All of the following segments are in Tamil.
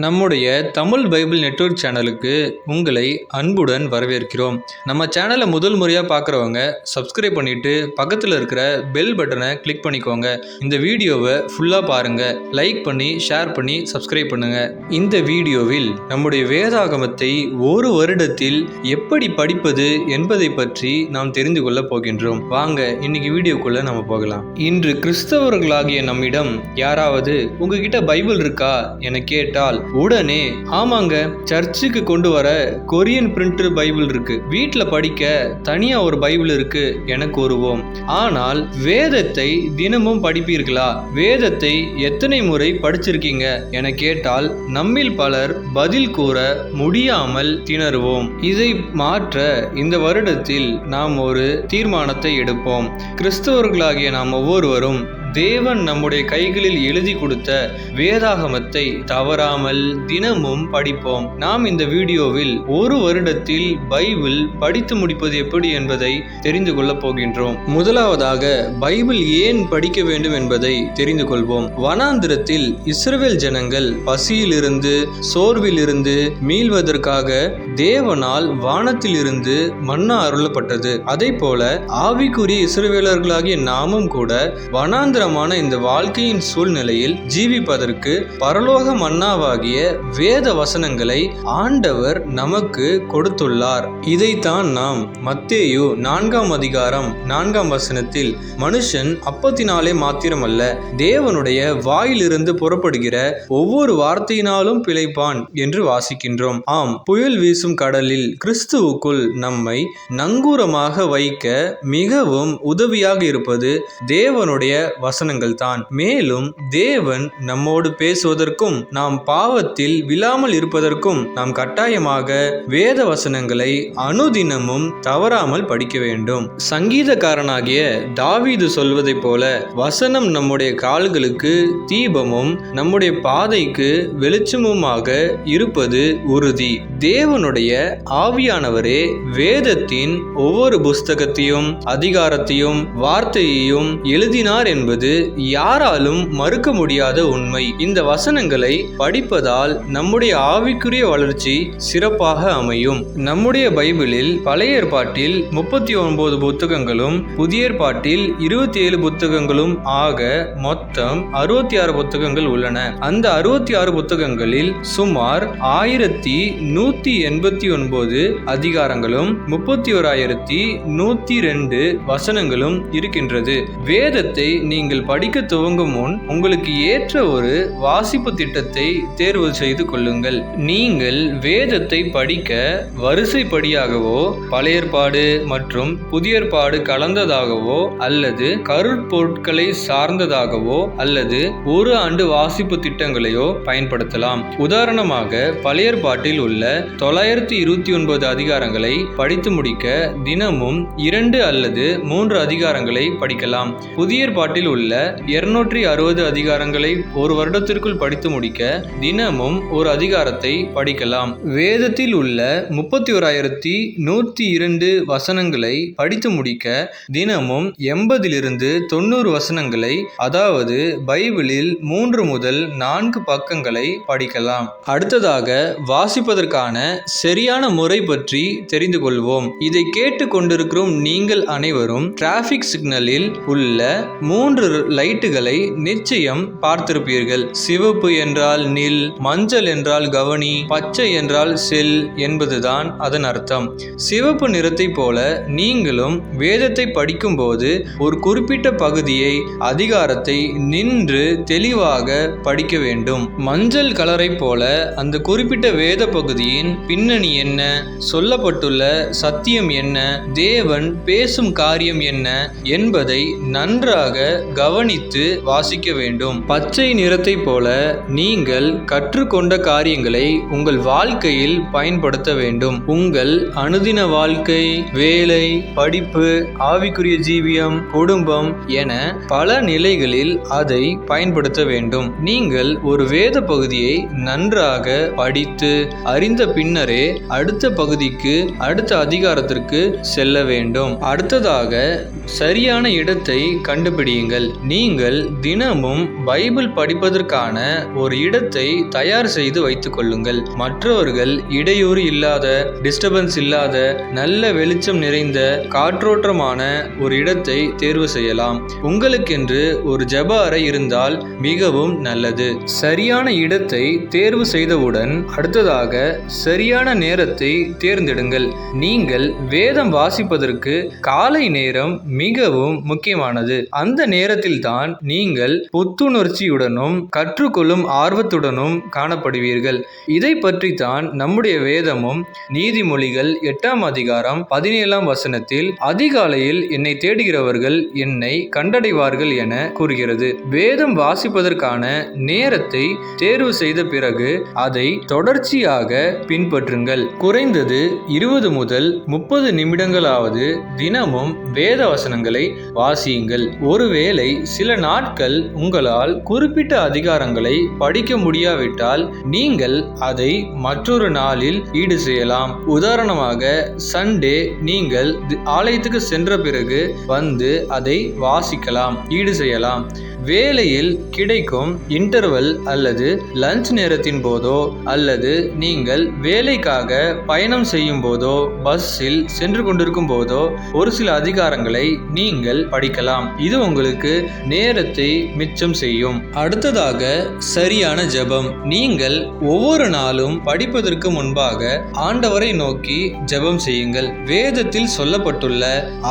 நம்முடைய தமிழ் பைபிள் நெட்வொர்க் சேனலுக்கு உங்களை அன்புடன் வரவேற்கிறோம். நம்ம சேனலை முதல் முறையாக பார்க்குறவங்க சப்ஸ்கிரைப் பண்ணிவிட்டு பக்கத்தில் இருக்கிற பெல் பட்டனை கிளிக் பண்ணிக்கோங்க. இந்த வீடியோவை ஃபுல்லாக பாருங்கள், லைக் பண்ணி ஷேர் பண்ணி சப்ஸ்கிரைப் பண்ணுங்கள். இந்த வீடியோவில் நம்முடைய வேதாகமத்தை ஒரு வருடத்தில் எப்படி படிப்பது என்பதை பற்றி நாம் தெரிந்து கொள்ள போகின்றோம். வாங்க இன்னைக்கு வீடியோக்குள்ளே நம்ம போகலாம். இன்று கிறிஸ்தவர்களாகிய நம்மிடம் யாராவது உங்ககிட்ட பைபிள் இருக்கா என கேட்டால் உடனே ஆமாங்க, சர்ச்சுக்கு கொண்டு வர கொரியன் பிரிண்டர் பைபிள் இருக்கு, வீட்டில் படிக்க தனியா ஒரு பைபிள் இருக்கு என கூறுவோம். ஆனால் வேதத்தை தினமும் படிப்பீர்களா, வேதத்தை எத்தனை முறை படிச்சிருக்கீங்க என கேட்டால் நம்மில் பலர் பதில் கூற முடியாமல் திணறுவோம். இதை மாற்ற இந்த வருடத்தில் நாம் ஒரு தீர்மானத்தை எடுப்போம். கிறிஸ்தவர்களாகிய நாம் ஒவ்வொருவரும் தேவன் நம்முடைய கைகளில் எழுதி கொடுத்த வேதாகமத்தை தவறாமல் தினமும் படிப்போம். நாம் இந்த வீடியோவில் ஒரு வருடத்தில் பைபிள் படித்து முடிப்பது எப்படி என்பதை தெரிந்து கொள்ளப் போகின்றோம். முதலாவதாக பைபிள் ஏன் படிக்க வேண்டும் என்பதை தெரிந்து கொள்வோம். வனாந்திரத்தில் இஸ்ரவேல் ஜனங்கள் பசியிலிருந்து சோர்விலிருந்து மீள்வதற்காக தேவனால் வானத்தில் இருந்து மன்னா அருளப்பட்டது. அதே போல ஆவிக்குரிய இஸ்ரவேலர்களாகிய நாமும் கூட வனாந்திர இந்த வாழ்க்கையின் சூழ்நிலையில் ஜீவிப்பதற்கு பரலோக மன்னாவாகிய வேத வசனங்களை ஆண்டவர் நமக்கு கொடுத்துள்ளார். இதைத்தான் நாம் மத்தேயு 4 அதிகாரம் 4 மனுஷன் அப்பத்தினாலே மாத்திரமல்ல தேவனுடைய வாயிலிருந்து புறப்படுகிற ஒவ்வொரு வார்த்தையினாலும் பிழைப்பான் என்று வாசிக்கின்றோம். ஆம், புயல் வீசும் கடலில் கிறிஸ்துவுக்குள் நம்மை நங்கூரமாக வைக்க மிகவும் உதவியாக இருப்பது தேவனுடைய வசனங்கள் தான். மேலும் தேவன் நம்மோடு பேசுவதற்கும் நாம் பாவத்தில் விழாமல் இருப்பதற்கும் நாம் கட்டாயமாக வேத வசனங்களை அனுதினமும் தவறாமல் படிக்க வேண்டும். சங்கீதக்காரனாகிய தாவீது சொல்வதை போல வசனம் நம்முடைய கால்களுக்கு தீபமும் நம்முடைய பாதைக்கு வெளிச்சமுமாக இருப்பது உறுதி. தேவனுடைய ஆவியானவரே வேதத்தின் ஒவ்வொரு புஸ்தகத்தையும் அதிகாரத்தையும் வார்த்தையையும் எழுதினார் என்பது யாராலும் மறுக்க முடியாத உண்மை. இந்த வசனங்களை படிப்பதால் நம்முடைய ஆவிக்குரிய வளர்ச்சி சிறப்பாக அமையும். நம்முடைய பைபிளில் பழைய ஏற்பாட்டில் 39 புத்தகங்களும் புதிய ஏற்பாட்டில் 27 புத்தகங்களும் ஆக மொத்தம் 66 புத்தகங்கள் உள்ளன. அந்த 66 புத்தகங்களில் சுமார் 1189 அதிகாரங்களும் 31,102 வசனங்களும் இருக்கின்றது. வேதத்தை நீங்கள் படிக்க துவங்கும் முன் உங்களுக்கு ஏற்ற ஒரு வாசிப்பு திட்டத்தை தேர்வு செய்து கொள்ளுங்கள். நீங்கள் வேதத்தை படிக்க வரிசைப்படியாகவோ பழைய ஏற்பாடு மற்றும் புதிய ஏற்பாடு கலந்ததாகவோ அல்லது கருப்பொருட்களை சார்ந்ததாகவோ அல்லது ஒரு ஆண்டு வாசிப்பு திட்டங்களையோ பயன்படுத்தலாம். உதாரணமாக பழைய ஏற்பாட்டில் உள்ள 929 அதிகாரங்களை படித்து முடிக்க தினமும் 2 அல்லது 3 அதிகாரங்களை படிக்கலாம். புதிய ஏற்பாட்டில் உள்ள 260 அதிகாரங்களை ஒரு வருடத்திற்குள் படித்து முடிக்க தினமும் ஒரு அதிகாரத்தை படிக்கலாம். வேதத்தில் உள்ள 31,102 வசனங்களை படித்து முடிக்க தினமும் 80 to 90 வசனங்களை, அதாவது பைபிளில் 3 முதல் 4 பக்கங்களை படிக்கலாம். அடுத்ததாக வாசிப்பதற்கான சரியான முறை பற்றி தெரிந்து கொள்வோம். இதை கேட்டு கொண்டிருக்கும் நீங்கள் அனைவரும் டிராபிக் சிக்னலில் உள்ள 3 லைட்டுகளை நிச்சயம் பார்த்திருப்பீர்கள். சிவப்பு என்றால் நில், மஞ்சள் என்றால் கவனி, பச்சை என்றால் செல் என்பதுதான் அதன் அர்த்தம். சிவப்பு நிறத்தை போல நீங்களும் வேதத்தை படிக்கும் போது ஒரு குறிப்பிட்ட பகுதியை அதிகாரத்தை நின்று தெளிவாக படிக்க வேண்டும். மஞ்சள் கலரை போல அந்த குறிப்பிட்ட வேத பகுதியின் பின்னணி என்ன, சொல்லப்பட்டுள்ள சத்தியம் என்ன, தேவன் பேசும் காரியம் என்ன என்பதை நன்றாக கவனித்து வாசிக்க வேண்டும். பச்சை நிறத்தை போல நீங்கள் கற்றுக்கொண்ட காரியங்களை உங்கள் வாழ்க்கையில் பயன்படுத்த வேண்டும். உங்கள் அனுதின வாழ்க்கை, வேலை, படிப்பு, ஆவிக்குரிய ஜீவியம், குடும்பம் என பல நிலைகளில் அதை பயன்படுத்த வேண்டும். நீங்கள் ஒரு வேத பகுதியை நன்றாக படித்து அறிந்த பின்னரே அடுத்த பகுதிக்கு, அடுத்த அதிகாரத்திற்கு செல்ல வேண்டும். அடுத்ததாக சரியான இடத்தை கண்டுபிடியுங்கள். செய்யுங்கள். நீங்கள் தினமும் பைபிள் படிப்பதற்கான ஒரு இடத்தை தயார் செய்து வைத்துக் கொள்ளுங்கள். மற்றவர்கள் இடையூறு இல்லாத, டிஸ்டர்பன்ஸ் இல்லாத, நல்ல வெளிச்சம் நிறைந்த, காற்றோட்டமான ஒரு இடத்தை தேர்வு செய்யலாம். உங்களுக்கென்று ஒரு ஜெப அறை இருந்தால் மிகவும் நல்லது. சரியான இடத்தை தேர்வு செய்தவுடன் அடுத்ததாக சரியான நேரத்தை தேர்ந்தெடுங்கள். நீங்கள் வேதம் வாசிப்பதற்கு காலை நேரம் மிகவும் முக்கியமானது. அந்த நேரத்தில் தான் நீங்கள் புத்துணர்ச்சியுடனும் கற்றுக்கொள்ளும் ஆர்வத்துடனும் காணப்படுவீர்கள். இதை பற்றி தான் நம்முடைய வேதமும் நீதிமொழிகள் 8ஆம் அதிகாரம் 17ஆம் வசனத்தில் அதிகாலையில் என்னை தேடுகிறவர்கள் என்னை கண்டடைவார்கள் என கூறுகிறது. வேதம் வாசிப்பதற்கான நேரத்தை தேர்வு செய்த பிறகு அதை தொடர்ச்சியாக பின்பற்றுங்கள். குறைந்தது 20 முதல் 30 நிமிடங்களாவது தினமும் வேத வசனங்களை வாசியுங்கள். ஒருவேளை சில நாட்கள் உங்களால் குறிப்பிட்ட அதிகாரங்களை படிக்க முடியாவிட்டால் நீங்கள் அதை மற்றொரு நாளில் ஈடு செய்யலாம். உதாரணமாக சண்டே நீங்கள் ஆலயத்துக்கு சென்ற பிறகு வந்து அதை வாசிக்கலாம், ஈடு செய்யலாம். வேலையில் கிடைக்கும் இன்டர்வல் அல்லது லஞ்ச் நேரத்தின் போதோ அல்லது நீங்கள் வேலைக்காக பயணம் செய்யும் போதோ பஸ்ஸில் சென்று கொண்டிருக்கும் போதோ ஒரு சில அதிகாரங்களை நீங்கள் படிக்கலாம். இது உங்களுக்கு நேரத்தை மிச்சம் செய்யும். அடுத்ததாக சரியான ஜெபம். நீங்கள் ஒவ்வொரு நாளும் படிப்பதற்கு முன்பாக ஆண்டவரை நோக்கி ஜெபம் செய்யுங்கள். வேதத்தில் சொல்லப்பட்டுள்ள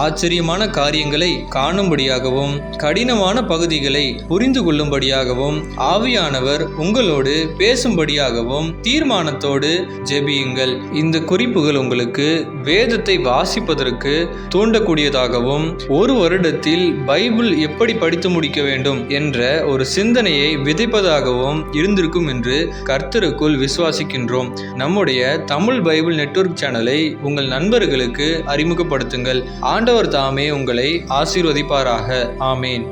ஆச்சரியமான காரியங்களை காணும்படியாகவும் கடினமான பகுதிகளை புரிந்து கொள்ளும்படியாகவும் ஆவியானவர் உங்களோடு பேசும்படியாகவும் தீர்மானத்தோடு ஜெபியுங்கள். இந்த குறிப்புகள் உங்களுக்கு வேதத்தை வாசிப்பதற்கு தூண்டக்கூடியதாகவும் ஒரு வருடத்தில் பைபிள் எப்படி படித்து முடிக்க வேண்டும் என்ற ஒரு சிந்தனையை விதைப்பதாகவும் இருந்திருக்கும் என்று கர்த்தருக்குள் விசுவாசிக்கின்றோம். நம்முடைய தமிழ் பைபிள் நெட்வொர்க் சேனலை உங்கள் நண்பர்களுக்கு அறிமுகப்படுத்துங்கள். ஆண்டவர் தாமே உங்களை ஆசீர்வதிப்பாராக. ஆமேன்.